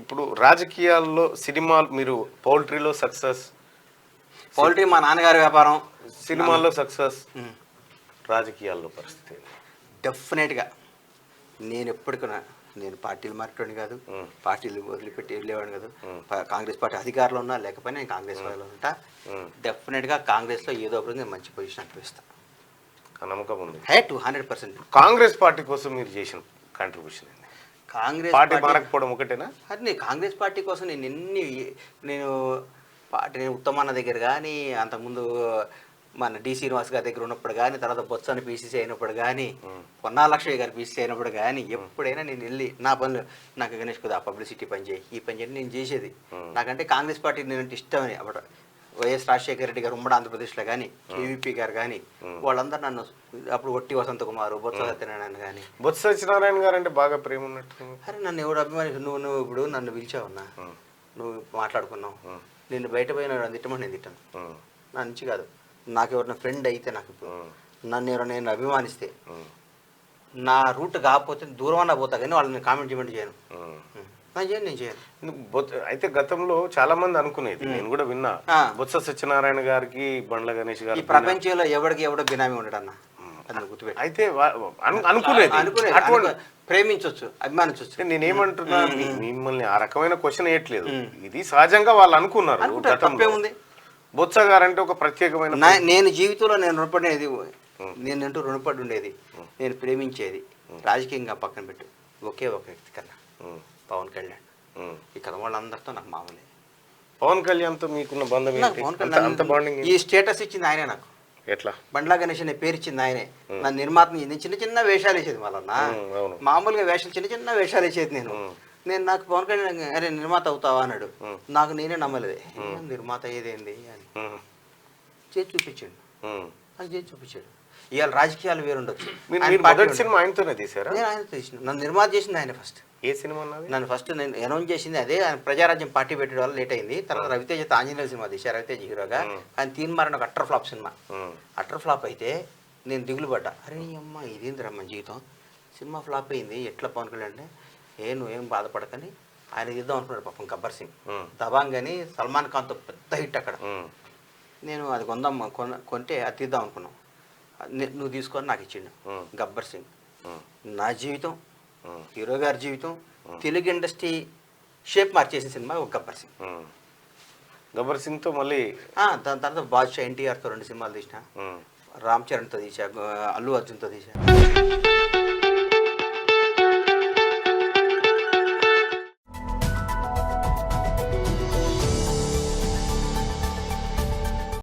ఇప్పుడు రాజకీయాల్లో సినిమాలు మీరు పౌల్ట్రీలో సక్సెస్, పౌల్ట్రీ మా నాన్నగారి వ్యాపారం, సినిమాల్లో సక్సెస్, రాజకీయాల్లో పరిస్థితి డెఫినెట్గా నేను ఎప్పటికైనా నేను పార్టీలు మారేటోని కాదు, పార్టీలు వదిలిపెట్టి వెళ్ళేవాడిని కాదు. కాంగ్రెస్ పార్టీ అధికారంలో ఉన్నా లేకపోయినా నేను కాంగ్రెస్ వాళ్ళలో ఉంటా. డెఫినెట్గా కాంగ్రెస్లో ఏదో ఒకటి నేను మంచి పొజిషన్ అనిపిస్తాను. నమ్మకం ఉంది. 100%. కాంగ్రెస్ పార్టీ కోసం మీరు చేసిన కాంట్రిబ్యూషన్ ఏంది? కాంగ్రెస్ పార్టీ మారకపోవడం ఒకటేనా? అది కాంగ్రెస్ పార్టీ కోసం నేను ఉత్తమన్న దగ్గర కానీ, అంతకుముందు మన డి శ్రీనివాస్ గారి దగ్గర ఉన్నప్పుడు కానీ, తర్వాత బొత్సని పీసీసీ అయినప్పుడు కానీ, పొన్నాల లక్ష్మి గారు పీసీసీ అయినప్పుడు కానీ, ఎప్పుడైనా నేను వెళ్ళి నా పనులు నాకు గణేష్ కుదా పబ్లిసిటీ పని చేయి, ఈ పని చేయండి నేను చేసేది. నాకంటే కాంగ్రెస్ పార్టీ నేను ఇష్టమని అప్పుడు వైఎస్ రాజశేఖర రెడ్డి గారు ఉమ్మడి ఆంధ్రప్రదేశ్లో కానీ, కేవీపీ గారు కానీ, వాళ్ళందరూ నన్ను అప్పుడు ఒట్టి వసంత కుమార్, బొత్స సత్యనారాయణ కానీ. బొత్స సత్యనారాయణ గారు అంటే బాగా ప్రేమ ఉన్నట్టు. అరే నన్ను ఎవడు అభిమాని, నువ్వు ఇప్పుడు నన్ను పిలిచావన్నా, నువ్వు మాట్లాడుకున్నావు, నేను బయట పోయిన తిట్టమని నేను తిట్టాను. నా నుంచి కాదు, నాకు ఎవరైనా ఫ్రెండ్ అయితే, నాకు ఇప్పుడు నన్ను ఎవరైనా నేను అభిమానిస్తే నా రూట్ కాకపోతే దూరం అన్నా పోతా కానీ వాళ్ళని కామెంట్ చేయను. నేను చేయను. అయితే గతంలో చాలా మంది అనుకునేది, నేను కూడా విన్నా, బొత్స సత్యనారాయణ గారికి బండ్ల గణేష్ గారు ఈ ప్రపంచంలో ఎవడో బినామీ ఉండడన్న అది గుర్తుపెట్టి. అయితే అనుకునేది ప్రేమించవచ్చు, అభిమానించవచ్చు. నేనేమంటున్నా, మిమ్మల్ని ఆ రకమైన క్వశ్చన్ వేయట్లేదు, ఇది సహజంగా వాళ్ళు అనుకున్నారు. తప్పేముంది? బొత్స గారు అంటే ఒక ప్రత్యేకమైన, నేను జీవితంలో నేను రుణపడేది, నేనంటూ రుణపడి ఉండేది, నేను ప్రేమించేది రాజకీయంగా పక్కన పెట్టు ఒకే ఒక వ్యక్తి కన్నా, పవన్ కళ్యాణ్. ఈ కథ వాళ్ళందరితో నాకు మామూలే. పవన్ కళ్యాణ్తో మీకున్న బంధం ఈ స్టేటస్ ఇచ్చింది ఆయనే నాకు. ఎట్లా? బండ్లా గణేష్ అనే పేరు ఇచ్చింది ఆయనే. నా నిర్మాతని చిన్న చిన్న వేషాలు వేసేది, వాళ్ళన్న మామూలుగా వేషాలు చిన్న వేషాలు వేసేది. నాకు పవన్ కళ్యాణ్ అరే నిర్మాత అవుతావా అన్నాడు. నాకు నేనే నమ్మలేదే, నిర్మాత అయ్యేదేంది అని చేసి చూపించాడు. అది చేసి చూపించాడు. ఇవాళ రాజకీయాలు వేరుండొచ్చు. సినిమా ఆయనతోనే తీసారా? నేను ఆయన తీసిన, నన్ను నిర్మాత చేసింది ఆయన ఫస్ట్. ఏ సినిమా? నన్ను ఫస్ట్ నేను అనౌన్స్ చేసింది అదే. ఆయన ప్రజారాజ్యం పార్టీ పెట్టడం వల్ల లేట్ అయింది. తర్వాత రవితేజ ఆంజనేయ సినిమా తీశారు, రవితేజ హీరోగా. కానీ తీన్మారని ఒక utter flop cinema. Utter flop అయితే నేను దిగులు పడ్డా, అరే అమ్మ ఇదేంద్రా మన జీవితం, సినిమా ఫ్లాప్ అయింది, ఎట్లా పవన్ కళ్యాణ్ అంటే నువ్వేం బాధపడకని ఆయన తీద్దాం అనుకున్నాడు. పాపం గబ్బర్ సింగ్ దబాంగ్ అని సల్మాన్ ఖాన్తో పెద్ద హిట్ అక్కడ. నేను అది కొంటే అది తీద్దాం అనుకున్నాం. నువ్వు తీసుకొని నాకు ఇచ్చిండు గబ్బర్ సింగ్. నా జీవితం, హీరో గారి జీవితం, తెలుగు ఇండస్ట్రీ షేప్ మార్చేసిన సినిమా ఒక గబ్బర్ సింగ్. గబ్బర్ సింగ్తో మళ్ళీ దాని తర్వాత బాద్షా ఎన్టీఆర్తో 2 సినిమాలు తీసిన, రామ్ చరణ్తో తీసా, అల్లు అర్జున్తో తీసా.